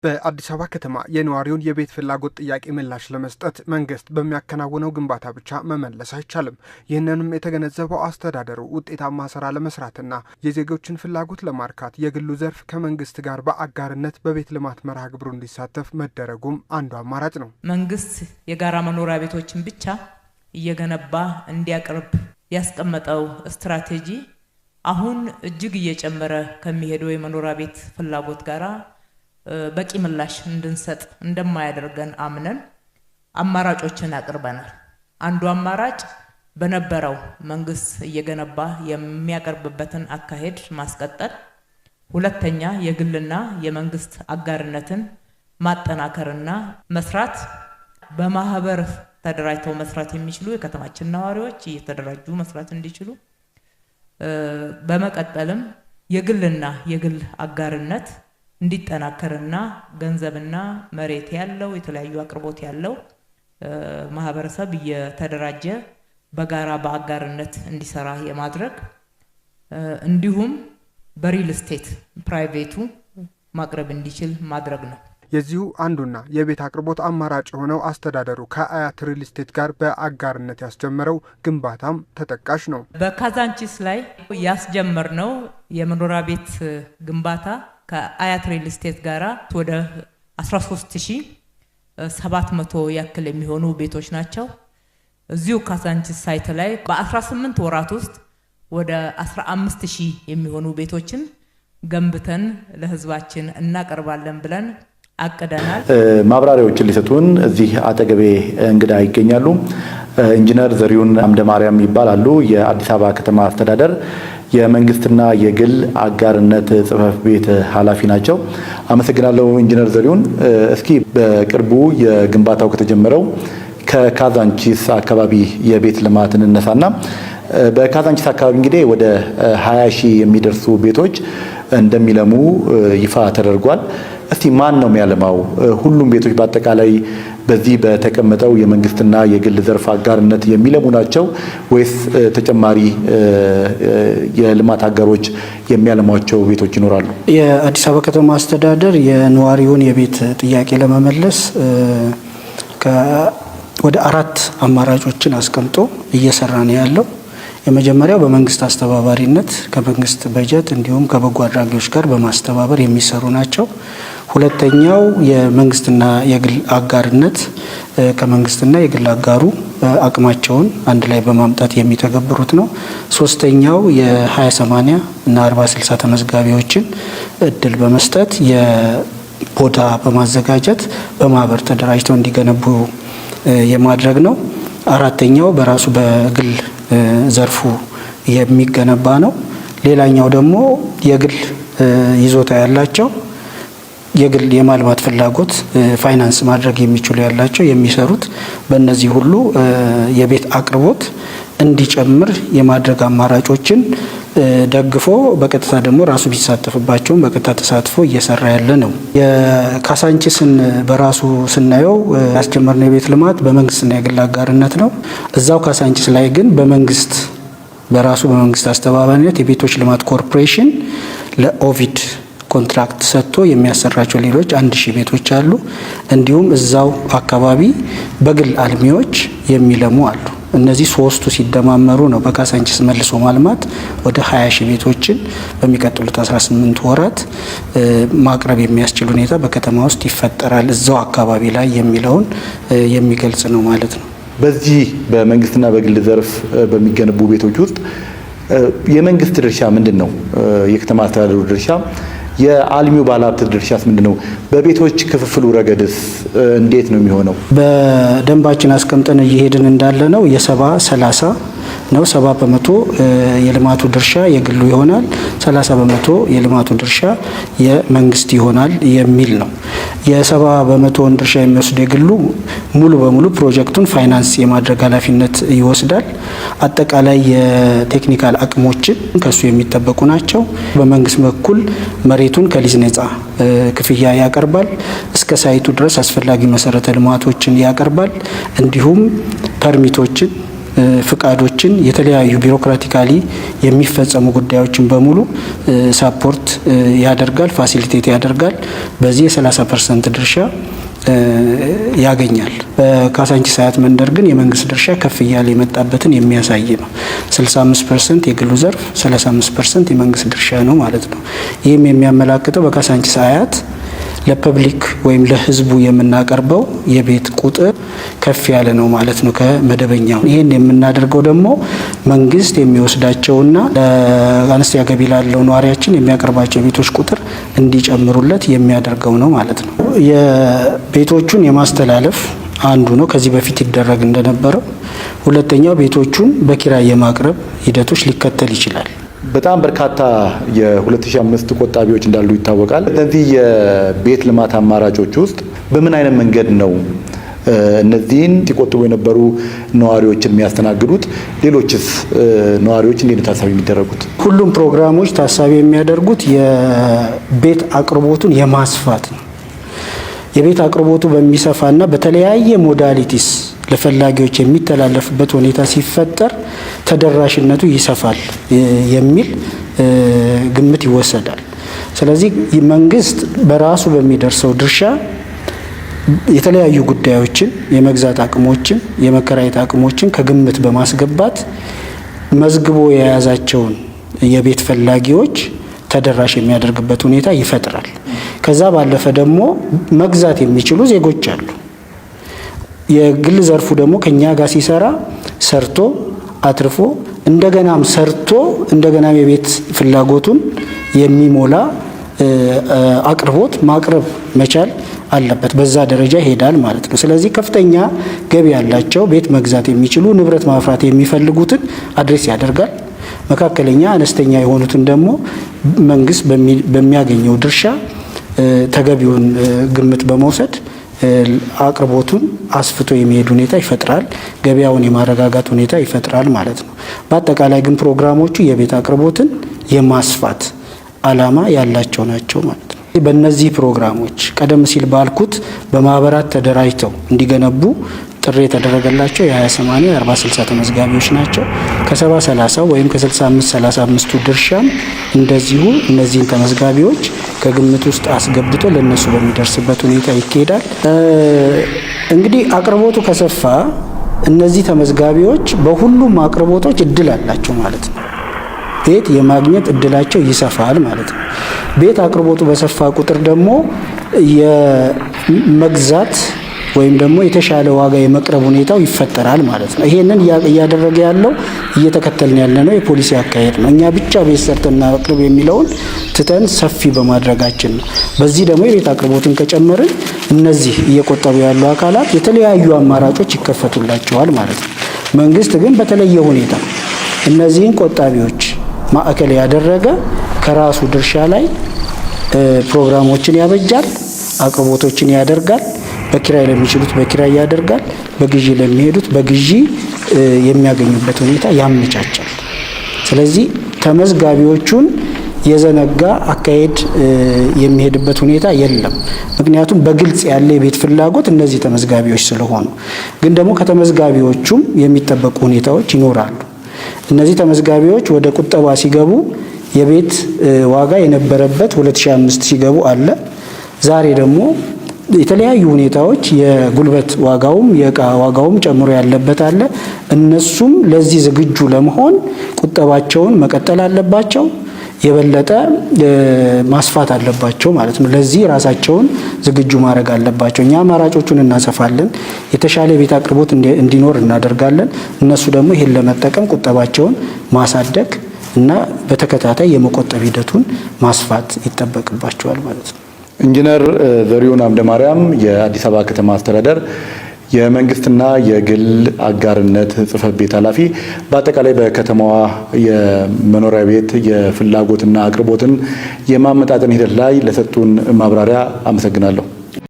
በአዲስ አበባ ከተማ የነዋሪውን የቤት ፍላጎት ጥያቄ ምላሽ ለመስጠት መንግስት በሚያከናውነው ግንባታ ብቻ መመለስ አይቻልም። ይህንንም የተገነዘበው አስተዳደሩ ውጤታማ ስራ ለመስራትና የዜጎችን ፍላጎት ለማርካት የግሉ ዘርፍ ከመንግስት ጋር በአጋርነት በቤት ልማት መርሃ ግብሩ እንዲሳተፍ መደረጉም አንዱ አማራጭ ነው። መንግስት የጋራ መኖሪያ ቤቶችን ብቻ እየገነባ እንዲያቀርብ ያስቀመጠው ስትራቴጂ አሁን እጅግ እየጨመረ ከሚሄደው የመኖሪያ ቤት ፍላጎት ጋራ በቂ ምላሽ እንድንሰጥ እንደማያደርገን አምነን አማራጮችን አቅርበናል። አንዱ አማራጭ በነበረው መንግስት እየገነባ የሚያቀርብበትን አካሄድ ማስቀጠል፣ ሁለተኛ የግልና የመንግስት አጋርነትን ማጠናከርና መስራት፣ በማህበር ተደራጅተው መስራት የሚችሉ የከተማችን ነዋሪዎች እየተደራጁ መስራት እንዲችሉ፣ በመቀጠልም የግልና የግል አጋርነት እንዲጠናከርና ገንዘብና መሬት ያለው የተለያዩ አቅርቦት ያለው ማህበረሰብ እየተደራጀ በጋራ በአጋርነት እንዲሰራ የማድረግ እንዲሁም በሪል ስቴት ፕራይቬቱ ማቅረብ እንዲችል ማድረግ ነው። የዚሁ አንዱና የቤት አቅርቦት አማራጭ የሆነው አስተዳደሩ ከአያት ሪል ስቴት ጋር በአጋርነት ያስጀመረው ግንባታም ተጠቃሽ ነው። በካዛንቺስ ላይ ያስጀመርነው የመኖሪያ ቤት ግንባታ ከአያት ሪል ስቴት ጋራ ወደ 13700 ያክል የሚሆኑ ቤቶች ናቸው። እዚሁ ካዛንቺስ ሳይት ላይ በ18 ወራት ውስጥ ወደ 15000 የሚሆኑ ቤቶችን ገንብተን ለህዝባችን እናቀርባለን ብለን አቅደናል። ማብራሪያዎችን ሊሰጡን እዚህ አጠገቤ እንግዳ ይገኛሉ። ኢንጂነር ዘሪሁን አምደማርያም ይባላሉ። የአዲስ አበባ ከተማ አስተዳደር የመንግስትና የግል አጋርነት ጽሕፈት ቤት ኃላፊ ናቸው። አመሰግናለሁ ኢንጂነር ዘሪሁን። እስኪ በቅርቡ የግንባታው ከተጀመረው ከካዛንቺስ አካባቢ የቤት ልማት እንነሳና በካዛንቺስ አካባቢ እንግዲህ ወደ 20000 የሚደርሱ ቤቶች እንደሚለሙ ይፋ ተደርጓል። እስቲ ማን ነው የሚያለማው? ሁሉም ቤቶች በአጠቃላይ በዚህ በተቀመጠው የመንግስትና የግል ዘርፍ አጋርነት የሚለሙ ናቸው ወይስ ተጨማሪ የልማት አጋሮች የሚያለሟቸው ቤቶች ይኖራሉ? የአዲስ አበባ ከተማ አስተዳደር የነዋሪውን የቤት ጥያቄ ለመመለስ ወደ 4 አማራጮችን አስቀምጦ እየሰራ ነው ያለው። የመጀመሪያው በመንግስት አስተባባሪነት ከመንግስት በጀት እንዲሁም ከበጎ አድራጊዎች ጋር በማስተባበር የሚሰሩ ናቸው። ሁለተኛው የመንግስትና የግል አጋርነት ከመንግስትና የግል አጋሩ አቅማቸውን አንድ ላይ በማምጣት የሚተገብሩት ነው። ሶስተኛው የ20/80 እና 40/60 ተመዝጋቢዎችን እድል በመስጠት የቦታ በማዘጋጀት በማህበር ተደራጅተው እንዲገነቡ የማድረግ ነው። አራተኛው በራሱ በግል ዘርፉ የሚገነባ ነው። ሌላኛው ደግሞ የግል ይዞታ ያላቸው የግል የማልማት ፍላጎት ፋይናንስ ማድረግ የሚችሉ ያላቸው የሚሰሩት በእነዚህ ሁሉ የቤት አቅርቦት እንዲጨምር የማድረግ አማራጮችን ደግፎ በቀጥታ ደግሞ ራሱ ቢሳተፍባቸውም በቀጥታ ተሳትፎ እየሰራ ያለ ነው። የካዛንቺስን በራሱ ስናየው ያስጀመርነው የቤት ልማት በመንግስትና የግል አጋርነት ነው። እዛው ካዛንቺስ ላይ ግን በመንግስት በራሱ በመንግስት አስተባባሪነት የቤቶች ልማት ኮርፖሬሽን ለኦቪድ ኮንትራክት ሰጥቶ የሚያሰራቸው ሌሎች 1000 ቤቶች አሉ። እንዲሁም እዛው አካባቢ በግል አልሚዎች የሚለሙ አሉ። እነዚህ ሶስቱ ሲደማመሩ ነው በካዛንቺስ መልሶ ማልማት ወደ 20000 ቤቶችን በሚቀጥሉት 18 ወራት ማቅረብ የሚያስችል ሁኔታ በከተማ ውስጥ ይፈጠራል እዛው አካባቢ ላይ የሚለውን የሚገልጽ ነው ማለት ነው። በዚህ በመንግስትና በግል ዘርፍ በሚገነቡ ቤቶች ውስጥ የመንግስት ድርሻ ምንድነው? የከተማ አስተዳደሩ ድርሻ፣ የአልሚው ባለሀብት ድርሻስ ምንድነው? በቤቶች ክፍፍሉ ረገድስ እንዴት ነው የሚሆነው? በደንባችን አስቀምጠን እየሄድን እንዳለ ነው የ70/30 ነው። 70% የልማቱ ድርሻ የግሉ ይሆናል፣ 30% የልማቱ ድርሻ የመንግስት ይሆናል የሚል ነው። የ70% ድርሻ የሚወስድ የግሉ ሙሉ በሙሉ ፕሮጀክቱን ፋይናንስ የማድረግ ኃላፊነት ይወስዳል። አጠቃላይ የቴክኒካል አቅሞችን ከሱ የሚጠበቁ ናቸው። በመንግስት በኩል መሬቱን ከሊዝ ነጻ ክፍያ ያቀርባል። እስከ ሳይቱ ድረስ አስፈላጊ መሰረተ ልማቶችን ያቀርባል። እንዲሁም ፐርሚቶችን ፍቃዶችን የተለያዩ ቢሮክራቲካሊ የሚፈጸሙ ጉዳዮችን በሙሉ ሳፖርት ያደርጋል፣ ፋሲሊቴት ያደርጋል። በዚህ የ30% ድርሻ ያገኛል። በካሳንቺስ አያት መንደር ግን የመንግስት ድርሻ ከፍ እያለ የመጣበትን የሚያሳይ ነው። 65% የግሉ ዘርፍ፣ 35% የመንግስት ድርሻ ነው ማለት ነው። ይህም የሚያመላክተው በካሳንቺስ አያት ለፐብሊክ ወይም ለህዝቡ የምናቀርበው የቤት ቁጥር ከፍ ያለ ነው ማለት ነው ከመደበኛው። ይህን የምናደርገው ደግሞ መንግስት የሚወስዳቸውና ለአነስተኛ ገቢ ላለው ነዋሪያችን የሚያቀርባቸው የቤቶች ቁጥር እንዲጨምሩለት የሚያደርገው ነው ማለት ነው። የቤቶቹን የማስተላለፍ አንዱ ነው፣ ከዚህ በፊት ይደረግ እንደነበረው። ሁለተኛው ቤቶቹን በኪራይ የማቅረብ ሂደቶች ሊከተል ይችላል። በጣም በርካታ የ2005 ቆጣቢዎች እንዳሉ ይታወቃል። እነዚህ የቤት ልማት አማራጮች ውስጥ በምን አይነት መንገድ ነው እነዚህን ሲቆጥቡ የነበሩ ነዋሪዎችን የሚያስተናግዱት? ሌሎችስ ነዋሪዎች እንዴት ታሳቢ የሚደረጉት? ሁሉም ፕሮግራሞች ታሳቢ የሚያደርጉት የቤት አቅርቦቱን የማስፋት ነው። የቤት አቅርቦቱ በሚሰፋና በተለያየ ሞዳሊቲስ ለፈላጊዎች የሚተላለፍበት ሁኔታ ሲፈጠር ተደራሽነቱ ይሰፋል የሚል ግምት ይወሰዳል። ስለዚህ መንግስት በራሱ በሚደርሰው ድርሻ የተለያዩ ጉዳዮችን የመግዛት አቅሞችን፣ የመከራየት አቅሞችን ከግምት በማስገባት መዝግቦ የያዛቸውን የቤት ፈላጊዎች ተደራሽ የሚያደርግበት ሁኔታ ይፈጥራል። ከዛ ባለፈ ደግሞ መግዛት የሚችሉ ዜጎች አሉ። የግል ዘርፉ ደግሞ ከኛ ጋር ሲሰራ ሰርቶ አትርፎ እንደገናም ሰርቶ እንደገናም የቤት ፍላጎቱን የሚሞላ አቅርቦት ማቅረብ መቻል አለበት። በዛ ደረጃ ይሄዳል ማለት ነው። ስለዚህ ከፍተኛ ገቢ ያላቸው ቤት መግዛት የሚችሉ ንብረት ማፍራት የሚፈልጉትን አድሬስ ያደርጋል። መካከለኛ አነስተኛ የሆኑትን ደግሞ መንግስት በሚያገኘው ድርሻ ተገቢውን ግምት በመውሰድ አቅርቦቱን አስፍቶ የሚሄድ ሁኔታ ይፈጥራል። ገበያውን የማረጋጋት ሁኔታ ይፈጥራል ማለት ነው። በአጠቃላይ ግን ፕሮግራሞቹ የቤት አቅርቦትን የማስፋት ዓላማ ያላቸው ናቸው ማለት ነው። በእነዚህ ፕሮግራሞች ቀደም ሲል ባልኩት በማህበራት ተደራጅተው እንዲገነቡ ጥሪ የተደረገላቸው የ20/80 የ40/60 ተመዝጋቢዎች ናቸው። ከ70/30 ወይም ከ65/35ቱ ድርሻም እንደዚሁ እነዚህን ተመዝጋቢዎች ከግምት ውስጥ አስገብቶ ለነሱ በሚደርስበት ሁኔታ ይካሄዳል። እንግዲህ አቅርቦቱ ከሰፋ እነዚህ ተመዝጋቢዎች በሁሉም አቅርቦቶች እድል አላቸው ማለት ነው። ቤት የማግኘት እድላቸው ይሰፋል ማለት ነው። ቤት አቅርቦቱ በሰፋ ቁጥር ደግሞ የመግዛት ወይም ደግሞ የተሻለ ዋጋ የመቅረብ ሁኔታው ይፈጠራል ማለት ነው። ይሄንን እያደረገ ያለው እየተከተልን ያለ ነው የፖሊሲ አካሄድ ነው። እኛ ብቻ ቤት ሰርተን እናቅርብ የሚለውን ትተን ሰፊ በማድረጋችን ነው። በዚህ ደግሞ የቤት አቅርቦትን ከጨመርን እነዚህ እየቆጠቡ ያሉ አካላት የተለያዩ አማራጮች ይከፈቱላቸዋል ማለት ነው። መንግስት ግን በተለየ ሁኔታ እነዚህን ቆጣቢዎች ማዕከል ያደረገ ከራሱ ድርሻ ላይ ፕሮግራሞችን ያበጃል፣ አቅርቦቶችን ያደርጋል። በኪራይ ለሚችሉት በኪራይ ያደርጋል፣ በግዢ ለሚሄዱት በግዢ የሚያገኙበት ሁኔታ ያመቻቻል። ስለዚህ ተመዝጋቢዎቹን የዘነጋ አካሄድ የሚሄድበት ሁኔታ የለም። ምክንያቱም በግልጽ ያለ የቤት ፍላጎት እነዚህ ተመዝጋቢዎች ስለሆኑ። ግን ደግሞ ከተመዝጋቢዎቹም የሚጠበቁ ሁኔታዎች ይኖራሉ። እነዚህ ተመዝጋቢዎች ወደ ቁጠባ ሲገቡ የቤት ዋጋ የነበረበት 2005 ሲገቡ አለ። ዛሬ ደግሞ የተለያዩ ሁኔታዎች የጉልበት ዋጋውም የእቃ ዋጋውም ጨምሮ ያለበት አለ። እነሱም ለዚህ ዝግጁ ለመሆን ቁጠባቸውን መቀጠል አለባቸው፣ የበለጠ ማስፋት አለባቸው ማለት ነው። ለዚህ ራሳቸውን ዝግጁ ማድረግ አለባቸው። እኛ አማራጮቹን እናሰፋለን፣ የተሻለ የቤት አቅርቦት እንዲኖር እናደርጋለን። እነሱ ደግሞ ይሄን ለመጠቀም ቁጠባቸውን ማሳደግ እና በተከታታይ የመቆጠብ ሂደቱን ማስፋት ይጠበቅባቸዋል ማለት ነው። ኢንጂነር ዘሪሁን አምደማርያም የአዲስ አበባ ከተማ አስተዳደር የመንግስትና የግል አጋርነት ጽሕፈት ቤት ኃላፊ፣ በአጠቃላይ በከተማዋ የመኖሪያ ቤት የፍላጎትና አቅርቦትን የማመጣጠን ሂደት ላይ ለሰጡን ማብራሪያ አመሰግናለሁ።